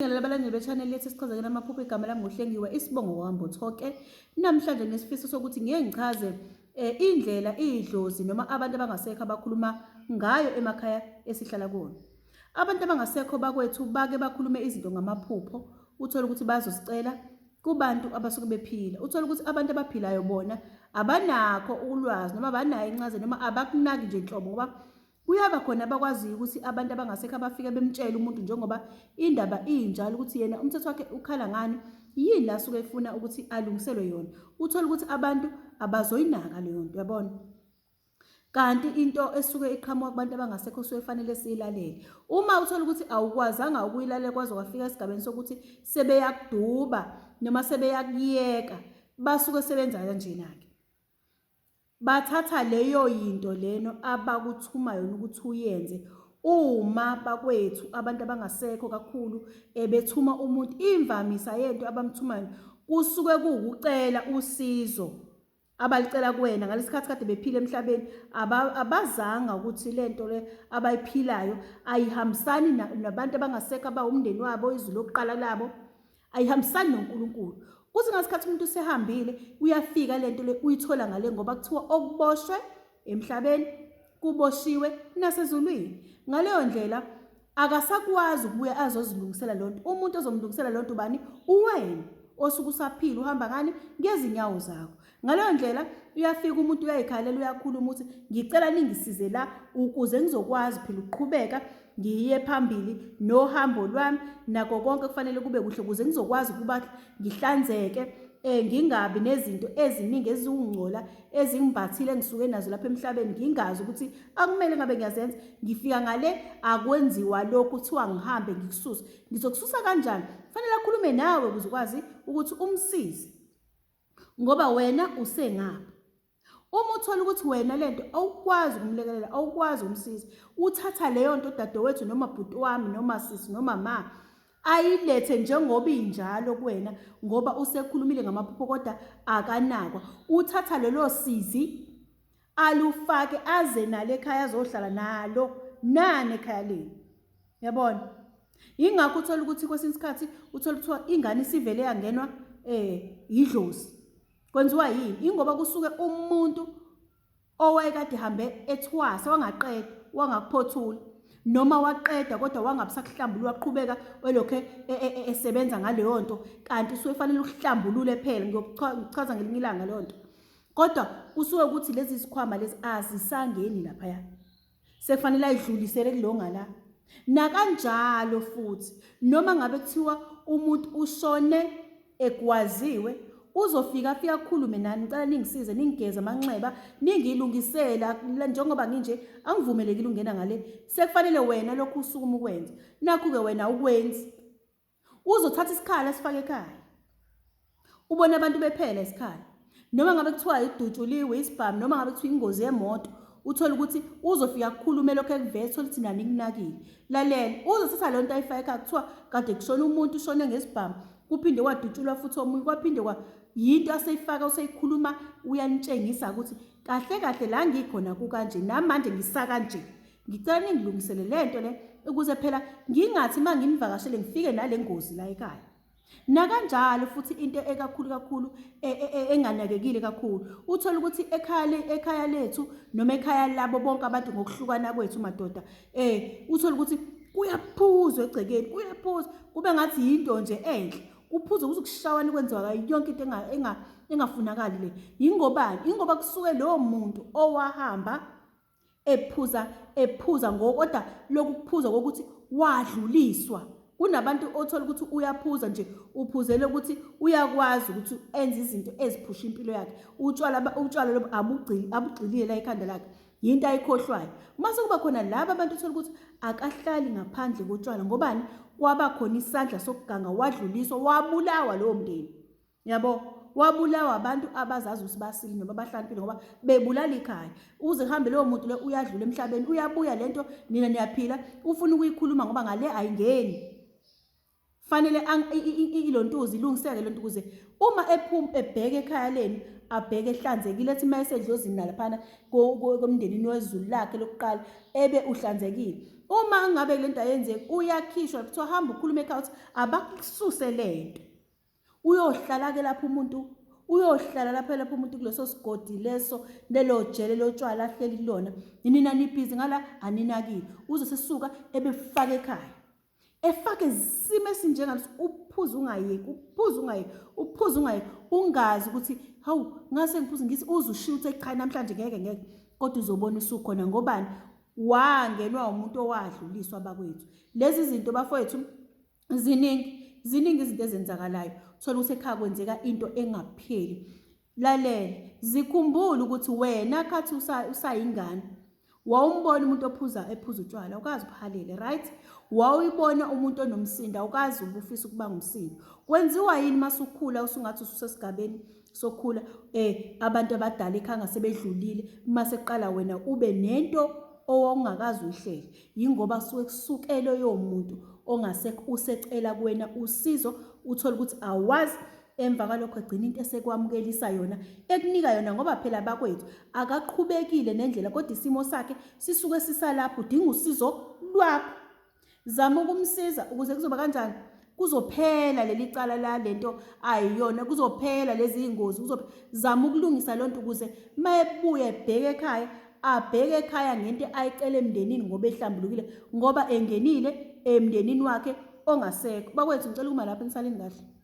Sibingelela abalandeli be-channel yethu esichazekela amaphupho igama lami ngohlengiwe isibongo wambo Thoke. Namhlanje nesifiso sokuthi ngiye ngichaze indlela idlozi noma abantu abangasekho abakhuluma ngayo emakhaya esihlala kuona. Abantu abangasekho bakwethu bake bakhulume izinto ngamaphupho, uthola ukuthi bazosicela kubantu abasuke bephila. Uthola ukuthi abantu abaphilayo bona abanakho ulwazi noma abanayo incazelo noma abakunaki nje inhlobo ngoba kuyaba khona abakwaziyo ukuthi abantu abangasekho abafike bemtshela umuntu njengoba indaba injalo ukuthi yena umthetho wakhe ukhala ngani, yini la suke efuna ukuthi alungiselwe yona. Uthola ukuthi abantu abazoyinaka leyo nto, yabona. Kanti into esuke iqhamuka kubantu abangasekho suke fanele siyilalele. Uma uthola ukuthi awukwazanga ukuyilalela kwaze kwafika esigabeni sokuthi sebeyakuduba noma sebeyakuyeka, basuke sebenza kanjena-ke. Bathatha leyo yinto leno abakuthuma yona ukuthi uyenze. Uma bakwethu abantu abangasekho kakhulu bethuma umuntu, imvamisa yento abamthumayo kusuke kuwukucela usizo abalicela kuwena ngalesikhathi kade bephila emhlabeni. Abazanga ukuthi lento le abayiphilayo ayihambisani nabantu abangasekho abawumndeni wabo, izwi lokuqala labo, ayihambisani noNkulunkulu. Kuthi ngasikhathi umuntu usehambile uyafika lento le uyithola ngale ngoba kuthiwa okuboshwe emhlabeni kuboshiwe nasezulwini. Ngaleyo ndlela akasakwazi ukubuya azozilungisela lonto. Umuntu ozomlungisela lonto ubani? Uwena osuke usaphila uhamba ngani ngezinyawo zakho. Ngaleyo ndlela uyafika umuntu uyayikhalela uyakhuluma ukuthi ngicela ningisize la ukuze ngizokwazi phela ukuqhubeka ngiye phambili nohambo lwami nako konke kufanele kube kuhle ukuze ngizokwazi ukuba ngihlanzeke, ngingabi nezinto eziningi ezingcola ezingibhathile ngisuke nazo lapha emhlabeni ngingazi ukuthi akumele ngabe ngiyazenza. Ngifika ngale akwenziwa lokho kuthiwa ngihambe ngikususa. Ngizokususa kanjani? Kufanele akhulume nawe ukuze ukwazi ukuthi umsize ngoba wena usengapha. Uma uthola ukuthi wena lento awukwazi ukumlekelela, awukwazi umsiza, uthatha leyo nto dadewethu noma bhuti wami noma sisi noma ma ayilethe njengoba injalo kuwena ngoba usekhulumile ngamaphupho kodwa akanakwa. Uthatha lelo sizi alufake aze nale ekhaya azohlala nalo nane ekhaya leni, yabona. Ingakho uthola ukuthi kwesinye isikhathi uthola kuthiwa ingane isivele yangenwa idlozi. Kwenziwa yini? Ingoba kusuke umuntu owayekade hambe ethwasa wangaqeda wangakuphothula noma waqeda kodwa wangabisakuhlambulula waqhubeka welokho esebenza ngaleyo nto, kanti usuke fanele ukuhlambulule phela. Ngiyokuchaza ngelinye ilanga leyo nto kodwa kusuke ukuthi lezi zikhwama lezi azisangeni laphaya, sekufanele ayidlulisele kulonga la. Nakanjalo futhi noma ngabe kuthiwa umuntu ushone egwaziwe, uzofika afika akhulume nani, ngicela ningisize ningigeze amanxeba ningilungisela njengoba nginje angivumelekile ungena ngale. Sekufanele wena lokhu usukuma ukwenza, nakho-ke wena ukwenzi. Uzothatha isikhala sifake ekhaya ubona abantu bephela isikhala, noma ngabe kuthiwa idutshuliwe isibhamu noma ngabe kuthiwa ingozi yemoto, uthola ukuthi uzofika kukhulume lokho ekuvele thola ukuthi nani kunakile. Lalela, uzothatha leyo nto ayifake ekhaya kuthiwa kade kushona umuntu ushone ngesibhamu, kuphinde kwadutshulwa futhi omunye, kwaphinde yinto aseyifaka useyikhuluma uyanitshengisa ukuthi kahle kahle la ngikhona kukanje namanje ngisaka nje. Ngicela ningilungisele lento le ukuze phela ngingathi mangimvakashele ngifike nale ngozi la ekhaya. Nakanjalo futhi into kakhulu enganakekile kakhulu, uthola ukuthi ekhaya lethu noma ekhaya labo bonke abantu ngokuhlukana kwethu madoda, uthola ukuthi kuyaphuzwa egcekeni, kuyaphuzwa kube ngathi yinto nje enhle. Kuphuzwa kuzokushawana kwenziwa yonke into engafunakali le. Yingobani? Ingoba kusuke lowo muntu owahamba ephuza ngokodwa lokuphuza kokuthi wadluliswa. Kunabantu othola ukuthi uyaphuza nje uphuzele ukuthi uyakwazi ukuthi enze izinto eziphusha impilo yakhe. Utshwala lobo abugcilile la ekhanda lakhe, yinto ayikhohlwayo. Mase kuba khona laba abantu uthola ukuthi akahlali ngaphandle kotshwala. Ngobani? Kwaba khona isandla sokuganga, wadluliswa, wabulawa lowo mndeni, yabo. Wabulawa abantu abazazi ukuthi basile noma bahlaniphile ngoba bebulala ikhaya. Uze hambe lowo muntu le uyadlula emhlabeni, uyabuya lento nina niyaphila ufuna ukuyikhuluma ngoba ngale ayingeni. fanele ilontuzi ilungiseke lonto ukuze uma ephuma ebheke ekhaya lenu abheke ehlanzekile ethi uma esedlozini nalaphana komndenini wezulu lakhe lokuqala ebe uhlanzekile. Uma ngabe lento ayenzeki uyakhishwa kuthiwa hamba ukhuluma ekhaya uthi abakususe lento. Uyohlala ke lapho umuntu uyohlala lapho umuntu kuleso sigodi leso lelo jele lotshwala ahleli kulona. Nina nibhizi ngala aninakile. Uze sisuka ebefaka ekhaya. Efake isimo esinjengalesi uphuza ungayeki, uphuza ungayeki, ungazi ukuthi hawu ngase ngiphuza ngithi uzushiya uthi cha namhlanje ngeke kodwa uzobona usukhona ngobani wangenwa umuntu owadluliswa abakwethu. Lezi zinto bafowethu ziningi izinto ezenzakalayo. Thola ukuthi ekhaya kwenzeka into engapheli. Lalela, zikhumbula ukuthi wena khathi usayingane wawumbona umuntu ephuza utshwala ukazi uphalele, right? Wawuyibona umuntu onomsindo ukazi ubufisa ukuba ngumsindo. Kwenziwa yini masukhula usungathi ususesigabeni sokhula abantu abadala ekhaya ngasebedlulile mase qala wena ube nento owungakazi uyihlele. Yingoba kusukele yo muntu ongase usecela kuwena usizo uthola ukuthi awazi emva kalokho egcina into esekwamukelisa yona ekunika yona ngoba phela bakwethu akaqhubekile nendlela kodwa isimo sakhe sisuke sisalapho udinga usizo lwakho. Zama ukumsiza ukuze kuzoba kanjani kuzophela leli cala la lento ayiyona kuzophela lezi ingozi zama ukulungisa lonto ukuze mayebuya ebheke ekhaya abheke ekhaya ngento ayicela emndenini ngoba ehlambulukile ngoba engenile emndenini wakhe ongasekho. Bakwethu ngicela uma lapha nisalini kahle.